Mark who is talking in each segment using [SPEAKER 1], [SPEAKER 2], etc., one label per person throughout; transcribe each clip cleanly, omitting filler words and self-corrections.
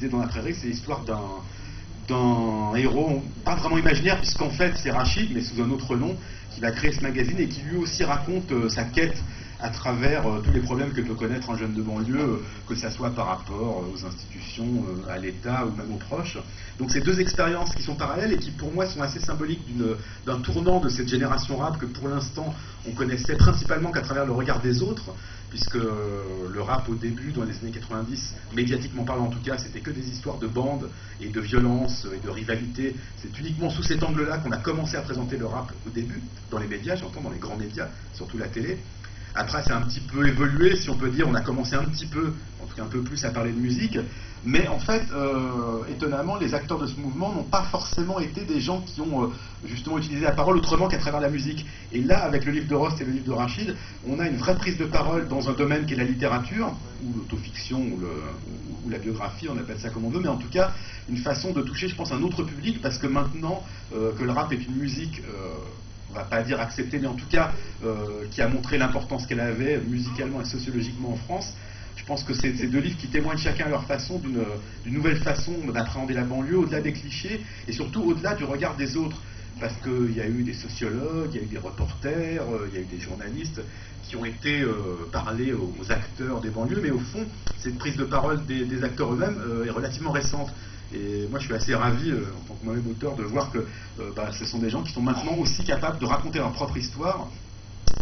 [SPEAKER 1] disais dans la prairie, c'est l'histoire d'un héros, pas vraiment imaginaire, puisqu'en fait c'est Rachid, mais sous un autre nom, qui va créer ce magazine et qui lui aussi raconte sa quête à travers tous les problèmes que peut connaître un jeune de banlieue, que ça soit par rapport aux institutions, à l'État ou même aux proches. Donc c'est deux expériences qui sont parallèles et qui pour moi sont assez symboliques d'un tournant de cette génération rap que pour l'instant on connaissait principalement qu'à travers le regard des autres, puisque le rap au début, dans les années 90, médiatiquement parlant en tout cas, c'était que des histoires de bandes et de violence et de rivalité. C'est uniquement sous cet angle-là qu'on a commencé à présenter le rap au début, dans les médias, j'entends, dans les grands médias, surtout la télé. Après, ça a un petit peu évolué, si on peut dire. On a commencé un petit peu, en tout cas un peu plus, à parler de musique. Mais en fait, étonnamment, les acteurs de ce mouvement n'ont pas forcément été des gens qui ont justement utilisé la parole autrement qu'à travers la musique. Et là, avec le livre de Rost et le livre de Rachid, on a une vraie prise de parole dans un domaine qui est la littérature, ou l'autofiction, ou la biographie, on appelle ça comme on veut, mais en tout cas, une façon de toucher, je pense, un autre public, parce que maintenant que le rap est une musique... on va pas dire acceptée, mais en tout cas qui a montré l'importance qu'elle avait musicalement et sociologiquement en France. Je pense que c'est ces deux livres qui témoignent chacun à leur façon d'une nouvelle façon d'appréhender la banlieue, au-delà des clichés, et surtout au-delà du regard des autres. Parce qu'il y a eu des sociologues, il y a eu des reporters, il y a eu des journalistes qui ont été parler aux acteurs des banlieues, mais au fond, cette prise de parole des acteurs eux-mêmes est relativement récente. Et moi, je suis assez ravi, en tant que moi-même auteur, de voir que ce sont des gens qui sont maintenant aussi capables de raconter leur propre histoire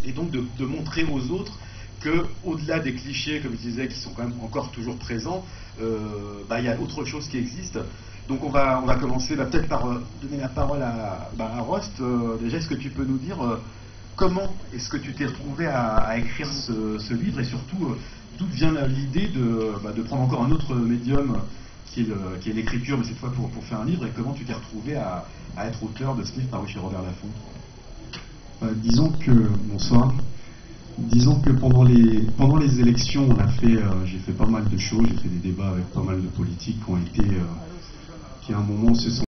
[SPEAKER 1] et donc de montrer aux autres que, au-delà des clichés, comme je disais, qui sont quand même encore toujours présents, il y a autre chose qui existe. Donc on va commencer peut-être par donner la parole à Rost. Déjà, est-ce que tu peux nous dire comment est-ce que tu t'es retrouvé à écrire ce livre, et surtout d'où vient l'idée de prendre encore un autre médium qui est l'écriture, mais cette fois pour faire un livre, et comment tu t'es retrouvé à être auteur de ce livre paru chez Robert Laffont?
[SPEAKER 2] Bonsoir. Disons que pendant les élections, j'ai fait pas mal de choses, j'ai fait des débats avec pas mal de politiques qui à un moment se sont